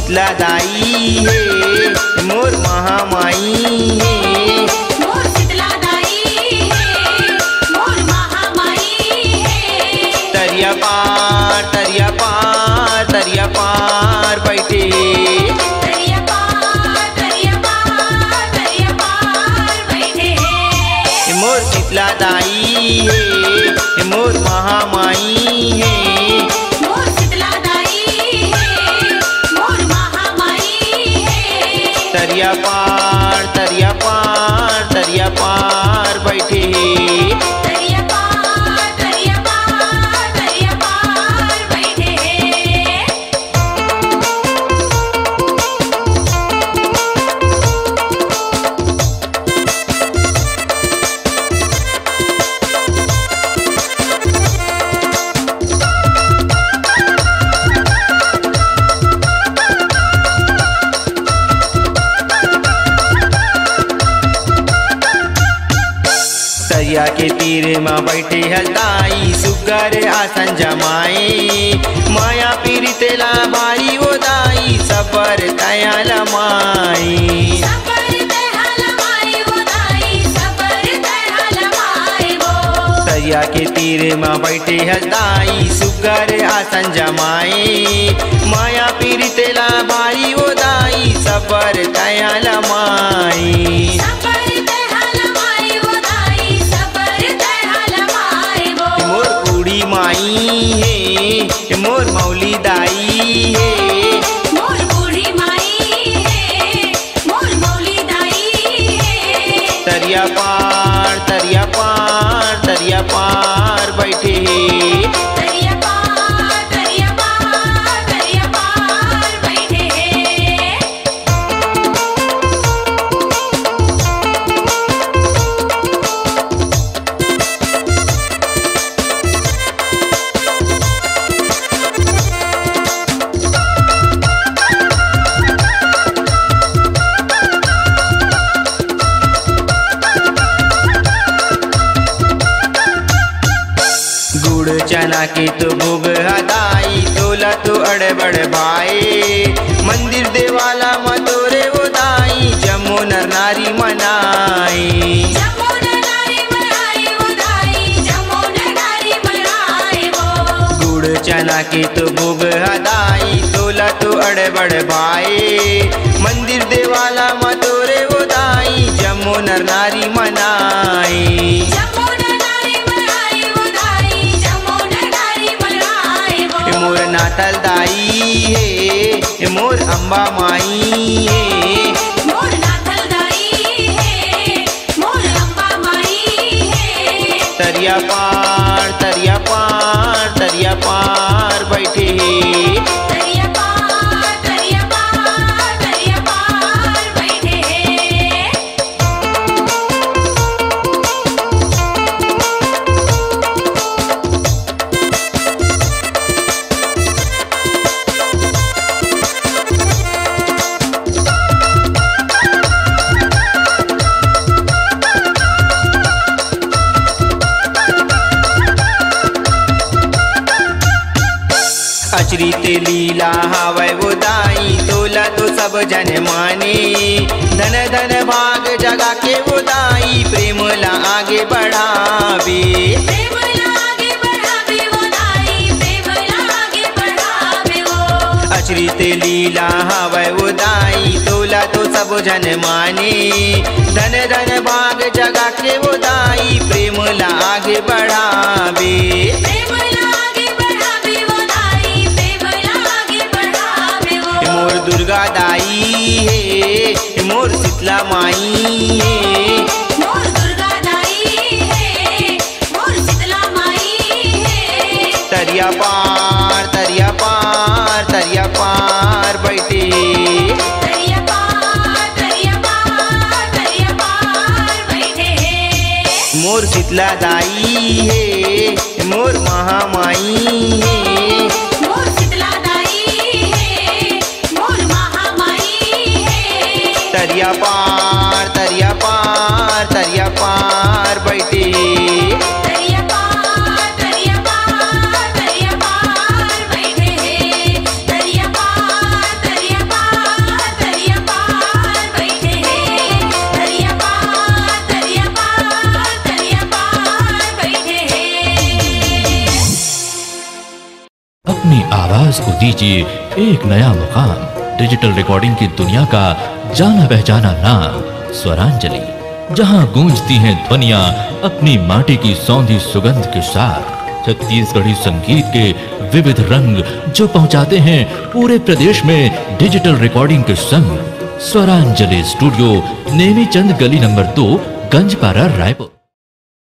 शीतला दाई है मोर महामाई है। मोर शीतला दाई है मोर महामाई है। तरिया पार तरिया पार तरिया पार बैठे तरिया पार बैठे हैं। मोर शीतला दाई है मोर महामाई है। मोर शीतला दाई है मोर महामाई है। तरिया पार तरिया पार तरिया पार बैठे तरिया पार बैठे हैं। तरिया के तीर में बैठे हलदाई सुगर आसन जमाए माया पीरितेला भाई वो दाई सबर तया लमाई। सबर तहल माई वो दाई सबर तहल माई वो। तरिया के तीर में बैठे हलदाई सुगर आसन जमाए माया पीरितेला भाई वो दाई सबर तया लमाई। सबर तहल माई वो दाई सबर तहल माई वो। मोर बूढ़ी माई है मोर मौली दाई है। मोर बूढ़ी माई है मोर मौली दाई है। तरिया पार तरिया पार तरिया पार बैठे तरिया पार बैठे हैं। गुड़ चना के तो भोग हदाई तोला तो अड़बड़ भाई मंदिर देवाला मतोरे वो दाई जमो नर नारी मनाई। जमुन नारी मनाई वो दाई जमुन नारी मनाई वो। गुड़ चना के तो भोग हदाई तोला तो अड़बड़ भाई मंदिर देवाला मतोरे वो दाई जमो नर नारी मनाई। जमुन नारी मनाई वो दाई जमुन नारी मनाई वो। मोर नाथल दाई है मोर अम्बा माई है। मोर नाथल दाई है मोर अम्बा माई है। तरिया पार तरिया पार तरिया पार बैठे तरिया पार बैठे हैं। अचरी ते लीला हवै वो दाई तोला तो सब जन माने धन धन भाग जगा के वो दाई प्रेम ला आगे बढ़ावे। प्रेम लागे बढ़ावे वो दाई प्रेम लागे बढ़ावे वो। अचरी ते लीला हवै वो दाई तोला तो सब जन माने धन धन भाग जगा के वो दाई प्रेम ला आगे बढ़ावे। प्रेम लागे बढ़ावे वो दाई प्रेम लागे बढ़ावे वो। मोर दुर्गा दाई है मोर शीतला माई है। मोर दुर्गा दाई है मोर शीतला माई है। तरिया पार तरिया पार तरिया पार बैठे तरिया पार बैठे हैं। मोर शीतला दाई है मोर महामाई है। मोर शीतला दाई है मोर महामाई है। तरिया पार तरिया पार तरिया पार बैठे बैठे हैं। तरिया पार आवाज को दीजिए एक नया मुकाम। डिजिटल रिकॉर्डिंग की दुनिया का जाना पहचाना नाम स्वरांजलि, जहां गूंजती हैं ध्वनियां अपनी माटी की सौंधी सुगंध के साथ। छत्तीसगढ़ी संगीत के विविध रंग जो पहुंचाते हैं पूरे प्रदेश में डिजिटल रिकॉर्डिंग के संग। स्वरांजलि स्टूडियो, नेमीचंद गली नंबर 2, गंजपारा, रायपुर।